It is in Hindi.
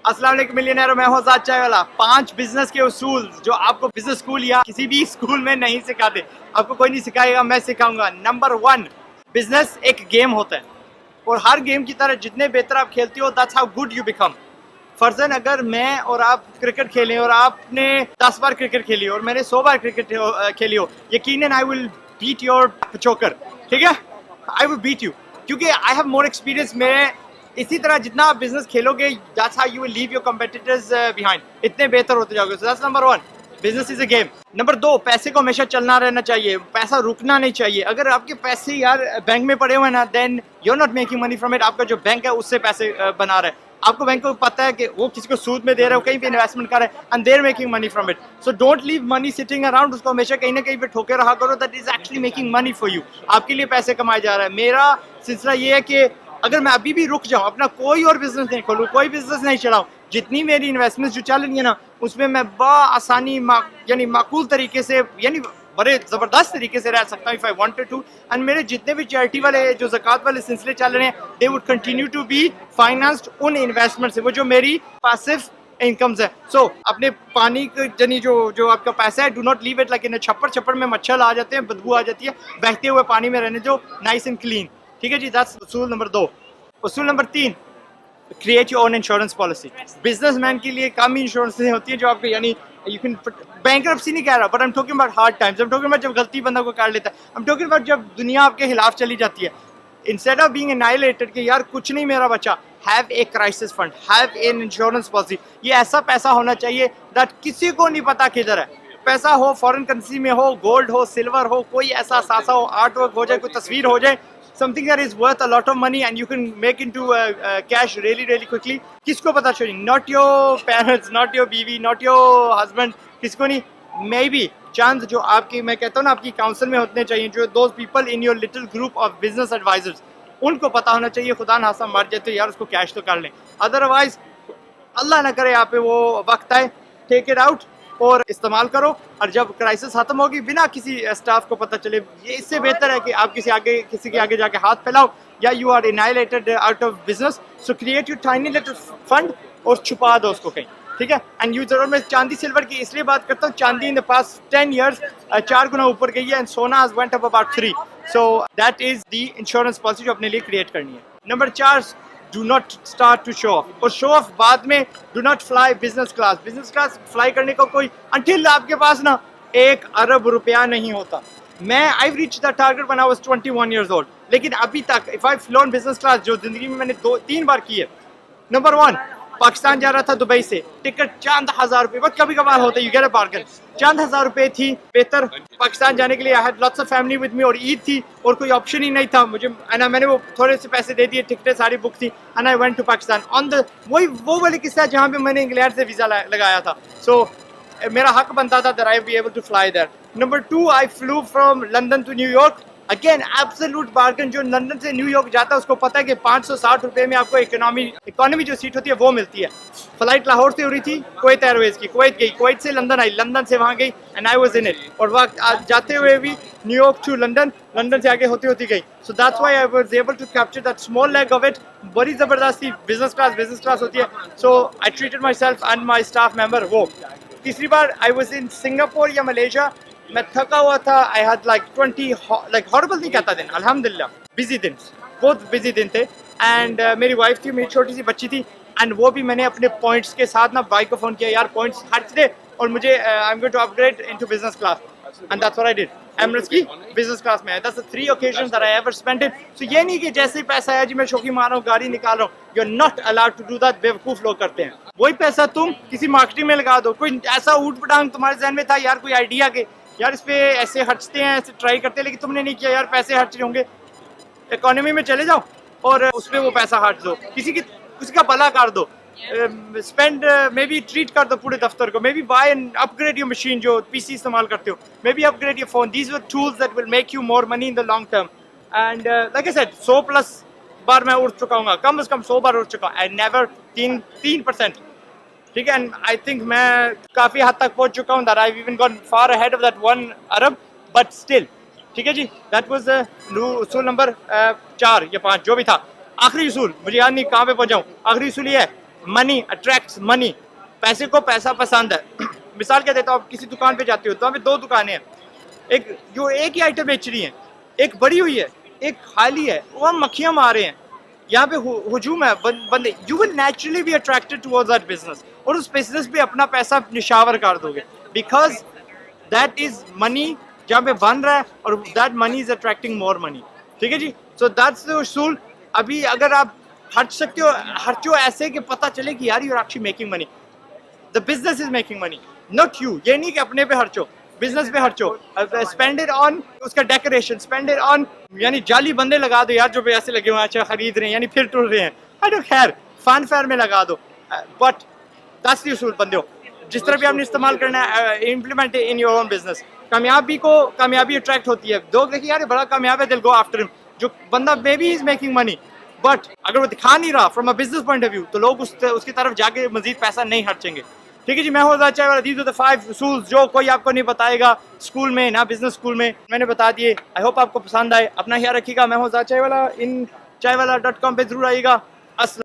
अस्सलाम वालेकुम मिलियनेयर, मैं हूं आजाद चाय वाला। 5 बिजनेस के उसूल जो आपको बिजनेस स्कूल या किसी भी स्कूल में नहीं सिखाते, आपको कोई नहीं सिखाएगा, मैं सिखाऊंगा। नंबर 1, बिजनेस एक गेम होता है और हर गेम की तरह जितने बेहतर आप खेलते हो that's how good you become. फर्जन अगर मैं और आप क्रिकेट खेलें और आपने 10 बार क्रिकेट खेली और मैंने 100 बार क्रिकेट खेली हो, यकीनन आई विल बीट योर चोकर, ठीक है, आई विल बीट यू, क्योंकि आई हैव मोर एक्सपीरियंस। मैं इसी तरह जितना आप बिजनेस खेलोगे that's how you will leave your competitors behind, इतने बेहतर होते जाओगे। So that's number 1, business is a game. Number 2, पैसे को हमेशा चलना रहना चाहिए, पैसा रुकना नहीं चाहिए। अगर आपके पैसे यार बैंक में पड़े हुए हैं ना, then you are not making money from it. आपका जो बैंक है उससे पैसे बना रहा है, आपको बैंक को पता है कि वो किसी को सूद में दे रहा है, कहीं पे इन्वेस्टमेंट कर रहा है, and they're making money from it. So don't leave money sitting around, उसको हमेशा कहीं ना कहीं पे ठोके रहा करो, that is actually making money for you. आपके लिए पैसे कमाए जा रहा है। मेरा सिलसिला ये है कि अगर मैं अभी भी रुक जाऊं, अपना कोई और बिजनेस नहीं खोलूं, कोई बिजनेस नहीं चलाऊं, जितनी मेरी इन्वेस्टमेंट जो चल रही है ना, उसमें मैं आसानी यानी माकूल तरीके से, यानी बड़े ज़बरदस्त तरीके से रह सकता हूँ if I wanted to. And मेरे जितने भी चैरिटी वाले जो ज़कात वाले सिलसिले चल रहे हैं, they would continue to be financed उन इन्वेस्टमेंट से, वो जो मेरी पैसिव इनकम्स है। सो अपने पानी के जनी जो आपका पैसा है, do not leave it like in छप्पर में मच्छर आ जाते हैं, बदबू आ जाती है, बहते हुए पानी में रहने जो नाइस एंड क्लीन, ठीक है जी। दैट्स उसूल नंबर 2। उसूल number 3, create your own insurance policy. Businessman के लिए कम इंश्योरेंस होती है जो आपको, यानी यू कैन, बैंकरप्सी नहीं कह रहा, but I am talking about hard times, I am talking about जब गलती बंदा को कर लेता है, आई एम टॉकिंग अबाउट जब दुनिया आपके खिलाफ चली जाती है। इंस्टेड ऑफ बीइंग एनाइलेटेड कि यार कुछ नहीं मेरा बचा, have a crisis fund, have an insurance policy. ये ऐसा पैसा होना चाहिए दैट किसी को नहीं पता किधर है। पैसा हो फॉरेन करेंसी में हो, गोल्ड हो, सिल्वर हो, कोई ऐसा सासा हो, आर्ट वर्क हो जाए, कोई तस्वीर हो जाए, something that is worth a lot of money and you can make into cash really quickly. किसको पता चलेगी? Not your parents, not your बीवी, not your husband, किसको नहीं। maybe चंद जो आपकी, मैं कहता हूँ ना, आपकी काउंसिल में होने चाहिए, जो those people in your little group of business advisors, उनको पता होना चाहिए खुदा ना खास्ता मर जाए तो यार उसको कैश तो कर लें, अदरवाइज अल्लाह ना करे यहाँ पे वो वक्त आए, टेक इट आउट और इस्तेमाल करो। और जब क्राइसिस खत्म होगी बिना किसी स्टाफ को पता चले, ये इससे बेहतर है कि आप किसी के आगे जाके हाथ फैलाओ या you are annihilated out of business. So create you tiny little fund और छुपा दो उसको कहीं, ठीक है। एंड यू जरूर, मैं चांदी सिल्वर की इसलिए बात करता हूँ, चांदी इन द पास्ट 10 years 4 गुना ऊपर गई है एंड सोना has went up about 3। So that is the insurance policy जो अपने लिए क्रिएट करनी है। Number 4, do not start to show off, और शो ऑफ बाद में। Do not fly business class. Business class fly करने को कोई, अंटिल आपके पास ना 1 अरब रुपया नहीं होता। मैं I reach the target when I was 21 years old, लेकिन अभी तक if I phloem business class, जो जिंदगी में मैंने 2-3 बार की है। नंबर 1, पाकिस्तान जा रहा था दुबई से, टिकट चंद हज़ार रुपये, बस कभी कभार होता है, यू गेट अ बार्गेन, चंद हज़ार रुपये थी बेहतर पाकिस्तान जाने के लिए। I had lots of family with me और ईद थी और कोई ऑप्शन ही नहीं था मुझे, एंड मैंने वो थोड़े से पैसे दे दिए, टिकटें सारी बुक थी, and I went to Pakistan on the वो वाले किस्सा जहाँ पे मैंने इंग्लैंड से वीज़ा लगाया था। सो मेरा हक बनता था that I be able to fly there. Number 2, I flew from London to New York, again absolute bargain. जो लंदन से न्यूयॉर्क जाता है उसको पता है कि 560 रुपये में आपको इकोनॉमी जो सीट होती है वो मिलती है। फ्लाइट लाहौर से हो रही थी, कुवैत एयरवेज की, कुवैत गई, कुवैत से लंदन आई, लंदन से वहाँ गई, and I was in it. और वहाँ जाते हुए भी न्यूयॉर्क टू लंदन, लंदन से आगे होती गई। So that's why I was able to capture that small leg of it. बड़ी ज़बरदस्ती बिजनेस क्लास होती है। So I treated myself and my staff member वो। तीसरी बार आई वाज इन सिंगापुर या मलेशिया, मैं थका हुआ था, I had like 20 like horrible नहीं कहता दिन, अल्हम्दुलिल्लाह बिजी दिन, बहुत बिजी दिन थे। एंड मेरी वाइफ थी, मेरी छोटी सी बच्ची थी, एंड वो भी मैंने अपने पॉइंट्स के साथ ना भाई को फ़ोन किया, यार पॉइंट्स हट दे और मुझे I am going to upgrade into business class, and that's what I did. Emirates की बिजनेस क्लास में, that's the 3 occasions that I ever spent it. So ये नहीं कि जैसे ही पैसा आया जी मैं शौकी मार रहा हूँ, गाड़ी निकाल रहा हूँ, you are not allowed to do that. बेवकूफ़ लोग करते हैं। वही पैसा तुम किसी मार्केटिंग में लगा दो, कोई ऐसा ऊट पटांग तुम्हारे जहन में था यार, कोई आइडिया के यार इस पे ऐसे हटते हैं, ऐसे ट्राई करते हैं, लेकिन तुमने नहीं किया, यार पैसे हट होंगे, इकोनॉमी में चले जाओ और उस पर वो पैसा हट दो, किसी का भला कर दो, स्पेंड मे बी ट्रीट कर दो पूरे दफ्तर को, maybe buy and upgrade your machine जो पीसी इस्तेमाल करते हो, maybe upgrade your phone. These were tools that will make you more money in the long term. And like I said, 100+ बार मैं उड़ चुका हूँ, कम से कम 100 बार उड़ चुका हूँ, आई नेवर 3%, ठीक है। एंड आई थिंक मैं काफ़ी हद तक पहुँच चुका हूँ, that I even gone far ahead of that 1 Arab, but still, ठीक है जी। दैट वाज उसूल नंबर 4 या 5 जो भी था। आखिरी उसूल मुझे याद नहीं कहाँ पे पहुँचाऊँ, आखिरी उसूल ये है, मनी अट्रैक्ट्स मनी, पैसे को पैसा पसंद है। मिसाल क्या देता हूँ, आप किसी दुकान पे जाते हो तो वहाँ पे दो दुकानें हैं, एक जो एक ही आइटम बेच रही है, एक बड़ी हुई है, एक खाली है, वहाँ मक्खियाँ मार रहे हैं, यहाँ पे हुजूम है बंदे, you will naturally be attracted towards that business, और उस बिजनेस पे अपना पैसा निशावर कर दोगे, बिकॉज दैट इज मनी जहाँ पे बन रहा है, और that money is attracting more money. ठीक है जी, सो दैट्स द उसूल। अभी अगर आप खर्च सकते हो, खर्चो ऐसे कि पता चले कि यार you are actually making money, the business is making money, not you. ये नहीं कि अपने पे खर्चो, बिजनेस पे खर्चो, स्पेंड इट ऑन उसका डेकोरेशन, स्पेंड इट ऑन, यानी जाली बंदे लगा दो यार जो पैसे लगे हुए हैं, अच्छा खरीद रहे हैं यानी फिर टूट रहे हैं, I don't care, fun fair में लगा दो, बट दैट्स द उसूल बंदे हो। जिस तरह भी आपने इस्तेमाल करना है, implement in your own business. कामयाबी अट्रैक्ट होती है, लोग देखिए यार बड़ा कामयाब है, दिल गो आफ्टर हिम। जो बंदा may be is making money, but अगर वो दिखा नहीं रहा from a business point of view, तो लोग उसकी तरफ जाके मजीद पैसा नहीं खर्चेंगे। ठीक है जी, मैं हूं आज़ाद चाय वाला। दीज आर द 5 उसूल जो कोई आपको नहीं बताएगा स्कूल में ना बिजनेस स्कूल में, मैंने बता दिए। आई होप आपको पसंद आए, अपना ख्याल रखिएगा। मैं हूं आज़ाद चाय वाला, इन चायवाला.com पे जरूर आइएगा। अस्सलाम।